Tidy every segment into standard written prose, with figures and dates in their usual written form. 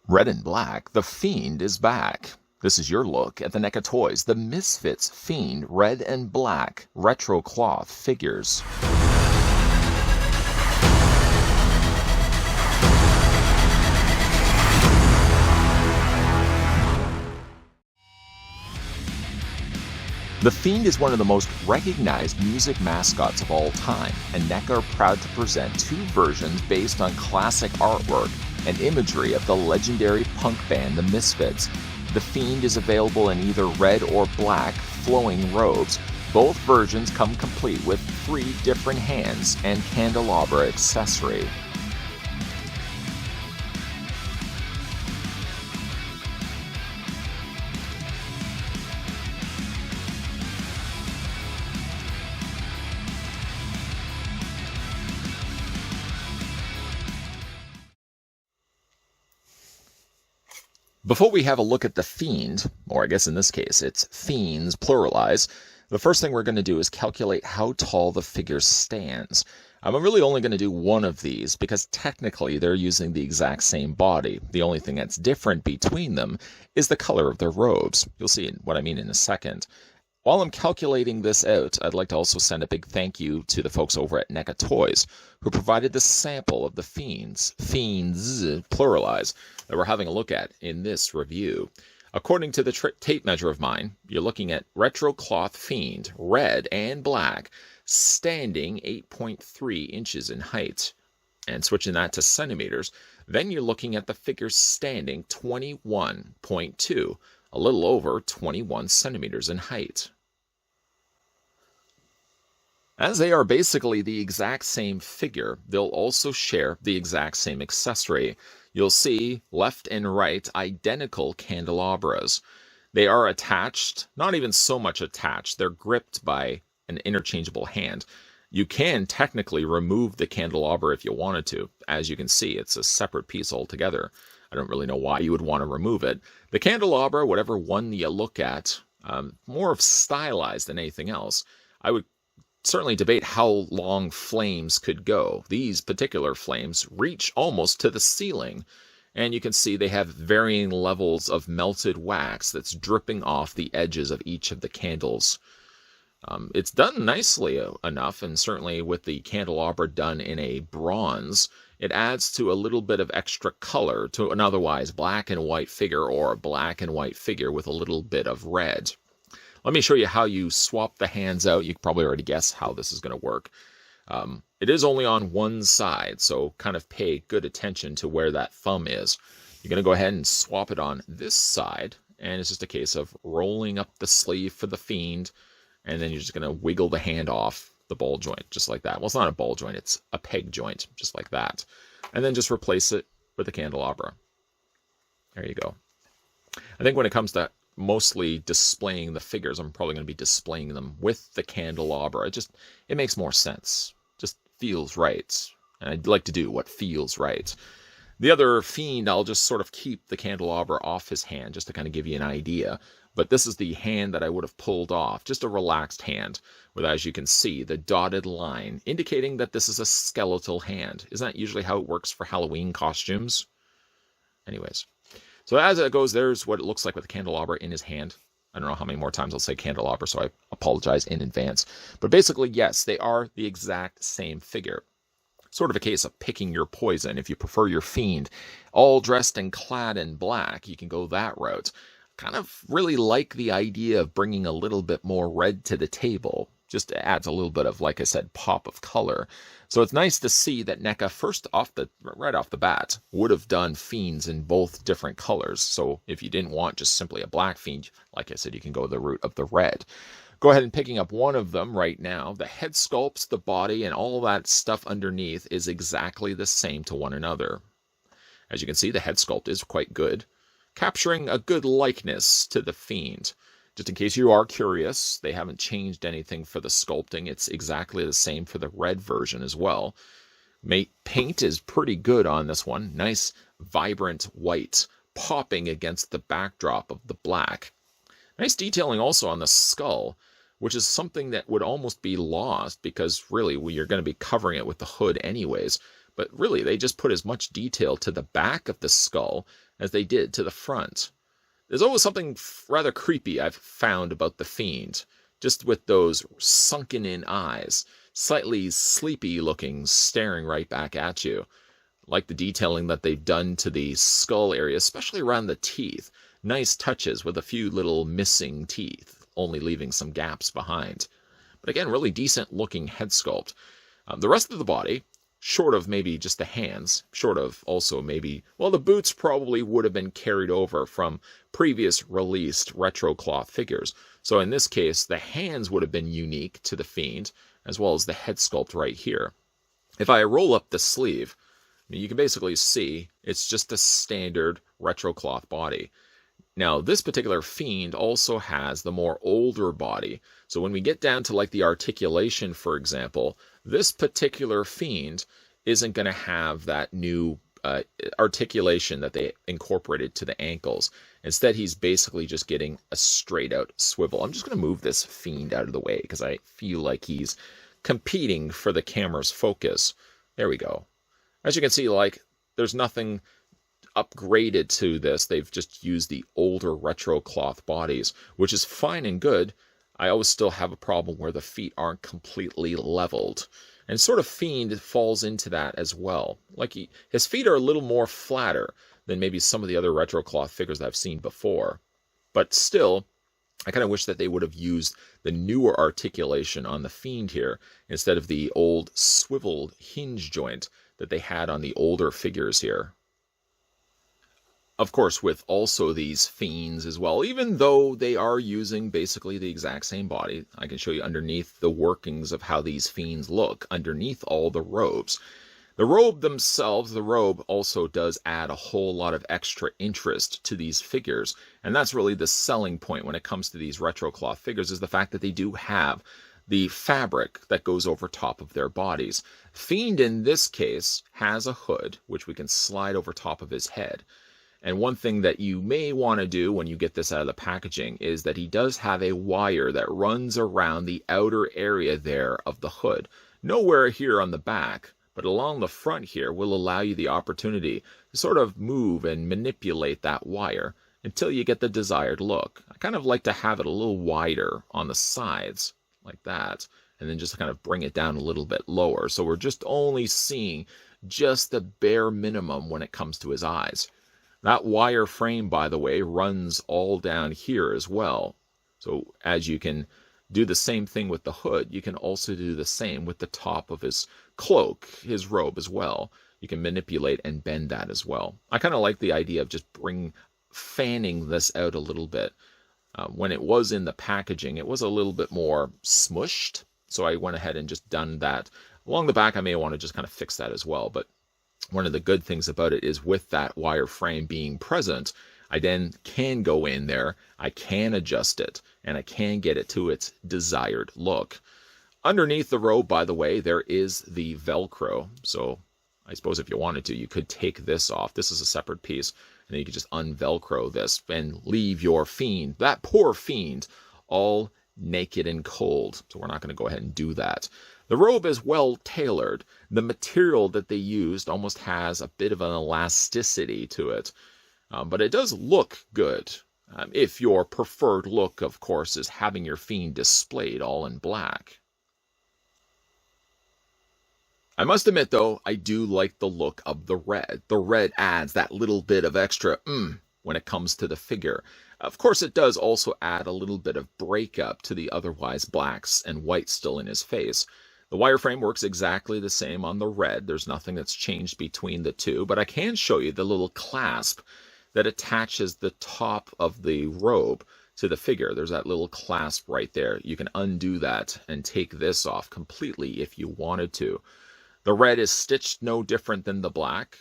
Red and black, the Fiend is back. This is your look at the NECA toys, the Misfits Fiend red and black retro cloth figures. The Fiend is one of the most recognized music mascots of all time, and NECA are proud to present two versions based on classic artwork and imagery of the legendary punk band the Misfits. The Fiend is available in either red or black flowing robes. Both versions come complete with 3 different hands and candelabra accessory. Before we have a look at the Fiend, or I guess in this case it's Fiends pluralized, the first thing we're going to do is calculate how tall the figure stands. I'm really only going to do one of these because technically they're using the exact same body. The only thing that's different between them is the color of their robes. You'll see what I mean in a second. While I'm calculating this out, I'd like to also send a big thank you to the folks over at NECA Toys who provided the sample of the Fiends pluralized, that we're having a look at in this review. According to the tape measure of mine, you're looking at retro cloth Fiend, red and black, standing 8.3 inches in height. And switching that to centimeters, then you're looking at the figure standing 21.2, a little over 21 centimeters in height. As they are basically the exact same figure, they'll also share the exact same accessory. You'll see left and right identical candelabras. They are attached, not even so much attached, they're gripped by an interchangeable hand. You can technically remove the candelabra if you wanted to. As you can see, it's a separate piece altogether. I don't really know why you would want to remove it. The candelabra, whatever one you look at, more of stylized than anything else. I would certainly debate how long flames could go. These particular flames reach almost to the ceiling, and you can see they have varying levels of melted wax that's dripping off the edges of each of the candles. It's done nicely enough, and certainly with the candelabra done in a bronze, it adds to a little bit of extra color to an otherwise black and white figure, or a black and white figure with a little bit of red. Let me show you how you swap the hands out. You can probably already guess how this is going to work. It is only on one side, so kind of pay good attention to where that thumb is. You're going to go ahead and swap it on this side, and it's just a case of rolling up the sleeve for the Fiend, and then you're just going to wiggle the hand off the ball joint, just like that. Well, it's not a ball joint, it's a peg joint, just like that. And then just replace it with the candelabra. There you go. I think when it comes to mostly displaying the figures, I'm probably going to be displaying them with the candelabra. It makes more sense. Just feels right. And I'd like to do what feels right. The other Fiend, I'll just sort of keep the candelabra off his hand, just to kind of give you an idea. But this is the hand that I would have pulled off, just a relaxed hand, with, as you can see, the dotted line, indicating that this is a skeletal hand. Isn't that usually how it works for Halloween costumes? Anyways. So as it goes, there's what it looks like with the candelabra in his hand. I don't know how many more times I'll say candelabra, so I apologize in advance. But basically, yes, they are the exact same figure. Sort of a case of picking your poison. If you prefer your Fiend all dressed and clad in black, you can go that route. Kind of really like the idea of bringing a little bit more red to the table. Just adds a little bit of, like I said, pop of color. So it's nice to see that NECA, right off the bat, would have done Fiends in both different colors. So if you didn't want just simply a black Fiend, like I said, you can go the route of the red. Go ahead and picking up one of them right now. The head sculpts, the body, and all that stuff underneath is exactly the same to one another. As you can see, the head sculpt is quite good, capturing a good likeness to the Fiend. Just in case you are curious, they haven't changed anything for the sculpting. It's exactly the same for the red version as well. Paint is pretty good on this one. Nice, vibrant white, popping against the backdrop of the black. Nice detailing also on the skull, which is something that would almost be lost because really you're going to be covering it with the hood anyways. But really, they just put as much detail to the back of the skull as they did to the front. There's always something rather creepy I've found about the Fiend, just with those sunken-in eyes, slightly sleepy-looking, staring right back at you. Like the detailing that they've done to the skull area, especially around the teeth. Nice touches with a few little missing teeth, only leaving some gaps behind. But again, really decent-looking head sculpt. The rest of the body, short of maybe just the hands, short of also maybe, well, the boots probably would have been carried over from previous released retro cloth figures. So in this case, the hands would have been unique to the Fiend, as well as the head sculpt right here. If I roll up the sleeve, you can basically see it's just a standard retro cloth body. Now, this particular Fiend also has the more older body. So when we get down to like the articulation, for example, this particular Fiend isn't going to have that new articulation that they incorporated to the ankles. Instead, he's basically just getting a straight out swivel. I'm just going to move this Fiend out of the way because I feel like he's competing for the camera's focus. There we go. As you can see, like, there's nothing upgraded to this. They've just used the older retro cloth bodies, which is fine and good. I always still have a problem where the feet aren't completely leveled. And sort of Fiend falls into that as well. Like, his feet are a little more flatter than maybe some of the other retro cloth figures that I've seen before. But still, I kind of wish that they would have used the newer articulation on the Fiend here instead of the old swiveled hinge joint that they had on the older figures here. Of course, with also these Fiends as well, even though they are using basically the exact same body, I can show you underneath the workings of how these Fiends look, underneath all the robes. The robe themselves, the robe also does add a whole lot of extra interest to these figures, and that's really the selling point when it comes to these retro cloth figures, is the fact that they do have the fabric that goes over top of their bodies. Fiend in this case has a hood, which we can slide over top of his head. And one thing that you may want to do when you get this out of the packaging is that he does have a wire that runs around the outer area there of the hood. Nowhere here on the back, but along the front here will allow you the opportunity to sort of move and manipulate that wire until you get the desired look. I kind of like to have it a little wider on the sides, like that, and then just kind of bring it down a little bit lower. So we're just only seeing just the bare minimum when it comes to his eyes. That wire frame, by the way, runs all down here as well. So as you can do the same thing with the hood, you can also do the same with the top of his cloak, his robe as well. You can manipulate and bend that as well. I kind of like the idea of just fanning this out a little bit. When it was in the packaging, it was a little bit more smushed. So I went ahead and just done that. Along the back, I may want to just kind of fix that as well. But one of the good things about it is with that wire frame being present, I then can go in there, I can adjust it, and I can get it to its desired look. Underneath the robe, by the way, there is the Velcro. So I suppose if you wanted to, you could take this off. This is a separate piece. And then you could just unvelcro this and leave your Fiend, that poor Fiend, all naked and cold. So we're not going to go ahead and do that. The robe is well tailored. The material that they used almost has a bit of an elasticity to it. But it does look good. If your preferred look, of course, is having your Fiend displayed all in black. I must admit, though, I do like the look of the red. The red adds that little bit of extra when it comes to the figure. Of course, it does also add a little bit of breakup to the otherwise blacks and whites still in his face. The wireframe works exactly the same on the red. There's nothing that's changed between the two, but I can show you the little clasp that attaches the top of the robe to the figure. There's that little clasp right there. You can undo that and take this off completely if you wanted to. The red is stitched no different than the black.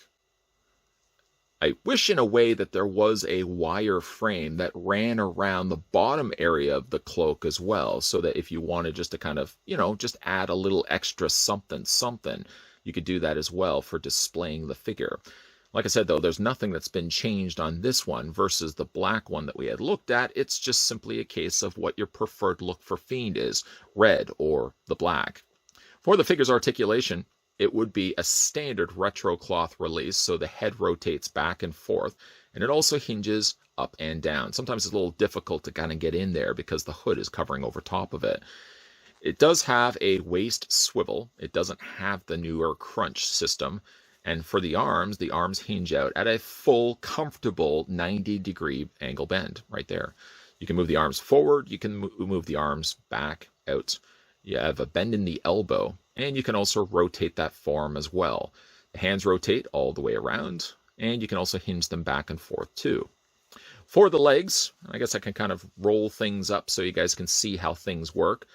I wish in a way that there was a wire frame that ran around the bottom area of the cloak as well, so that if you wanted just to kind of, just add a little extra something, you could do that as well for displaying the figure. Like I said, though, there's nothing that's been changed on this one versus the black one that we had looked at. It's just simply a case of what your preferred look for Fiend is, red or the black. For the figure's articulation, it would be a standard retro cloth release, so the head rotates back and forth, and it also hinges up and down. Sometimes it's a little difficult to kind of get in there because the hood is covering over top of it. It does have a waist swivel. It doesn't have the newer crunch system. And for the arms hinge out at a full, comfortable 90-degree angle bend right there. You can move the arms forward. You can move the arms back out. You have a bend in the elbow, and you can also rotate that form as well. The hands rotate all the way around, and you can also hinge them back and forth too. For the legs, I guess I can kind of roll things up so you guys can see how things work.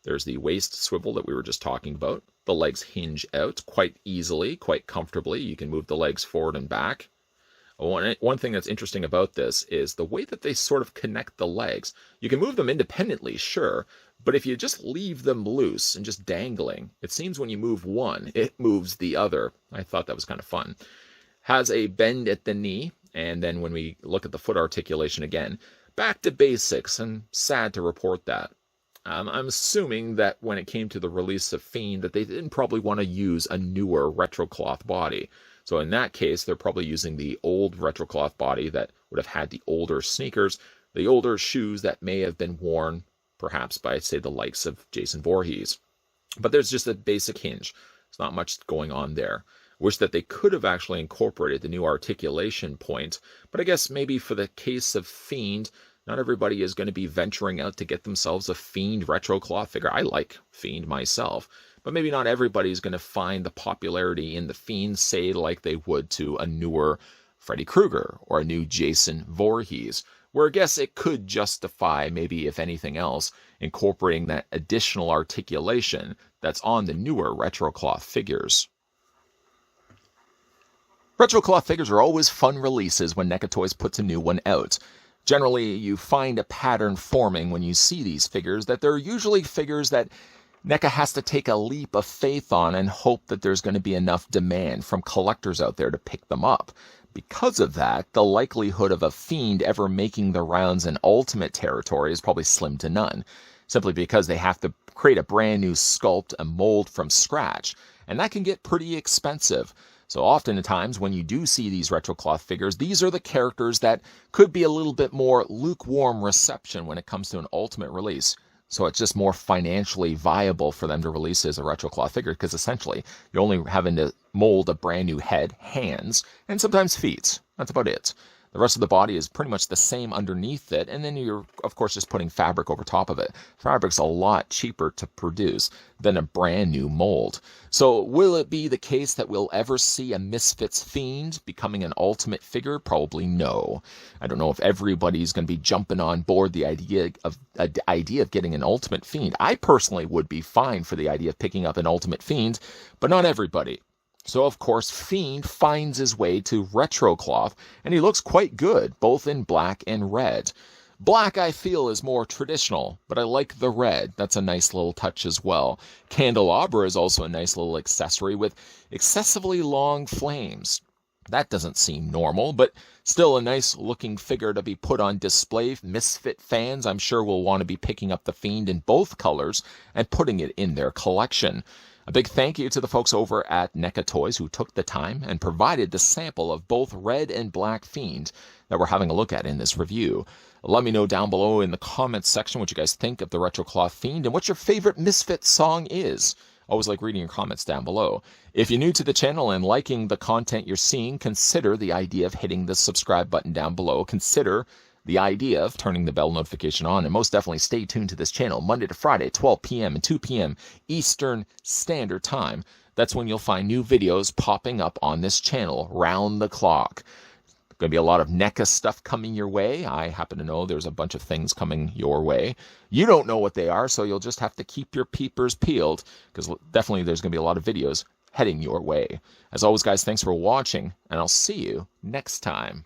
There's the waist swivel that we were just talking about. The legs hinge out quite easily, quite comfortably. You can move the legs forward and back. One thing that's interesting about this is the way that they sort of connect the legs. You can move them independently, sure, but if you just leave them loose and just dangling, it seems when you move one, it moves the other. I thought that was kind of fun. Has a bend at the knee, and then when we look at the foot articulation again, back to basics, and sad to report that. I'm assuming that when it came to the release of Fiend, that they didn't probably want to use a newer retro cloth body. So in that case, they're probably using the old retro cloth body that would have had the older sneakers, the older shoes that may have been worn perhaps by, say, the likes of Jason Voorhees. But there's just a basic hinge. There's not much going on there. Wish that they could have actually incorporated the new articulation point, but I guess maybe for the case of Fiend, not everybody is going to be venturing out to get themselves a Fiend retro cloth figure. I like Fiend myself, but maybe not everybody is going to find the popularity in the Fiend, say, like they would to a newer Freddy Krueger or a new Jason Voorhees, where I guess it could justify, maybe if anything else, incorporating that additional articulation that's on the newer retro cloth figures. Retro cloth figures are always fun releases when NECA Toys puts a new one out. Generally, you find a pattern forming when you see these figures, that they're usually figures that NECA has to take a leap of faith on and hope that there's going to be enough demand from collectors out there to pick them up. Because of that, the likelihood of a Fiend ever making the rounds in Ultimate territory is probably slim to none, simply because they have to create a brand new sculpt and mold from scratch, and that can get pretty expensive. So oftentimes when you do see these retro cloth figures, these are the characters that could be a little bit more lukewarm reception when it comes to an Ultimate release. So it's just more financially viable for them to release as a retro cloth figure, because essentially you're only having to mold a brand new head, hands, and sometimes feet. That's about it. The rest of the body is pretty much the same underneath it, and then you're, of course, just putting fabric over top of it. Fabric's a lot cheaper to produce than a brand new mold. So will it be the case that we'll ever see a Misfits Fiend becoming an Ultimate figure? Probably no. I don't know if everybody's going to be jumping on board the idea of getting an Ultimate Fiend. I personally would be fine for the idea of picking up an Ultimate Fiend, but not everybody. So, of course, Fiend finds his way to retro cloth, and he looks quite good, both in black and red. Black, I feel, is more traditional, but I like the red. That's a nice little touch as well. Candelabra is also a nice little accessory with excessively long flames. That doesn't seem normal, but still a nice looking figure to be put on display. Misfit fans, I'm sure, will want to be picking up the Fiend in both colors and putting it in their collection. A big thank you to the folks over at NECA Toys who took the time and provided the sample of both red and black Fiend that we're having a look at in this review. Let me know down below in the comments section what you guys think of the retro cloth Fiend and what your favorite Misfit song is. Always like reading your comments down below. If you're new to the channel and liking the content you're seeing, consider the idea of hitting the subscribe button down below. Consider the idea of turning the bell notification on, and most definitely stay tuned to this channel Monday to Friday, 12 p.m. and 2 p.m. Eastern Standard Time. That's when you'll find new videos popping up on this channel round the clock. Going to be a lot of NECA stuff coming your way. I happen to know there's a bunch of things coming your way. You don't know what they are, so you'll just have to keep your peepers peeled, because definitely there's going to be a lot of videos heading your way. As always, guys, thanks for watching, and I'll see you next time.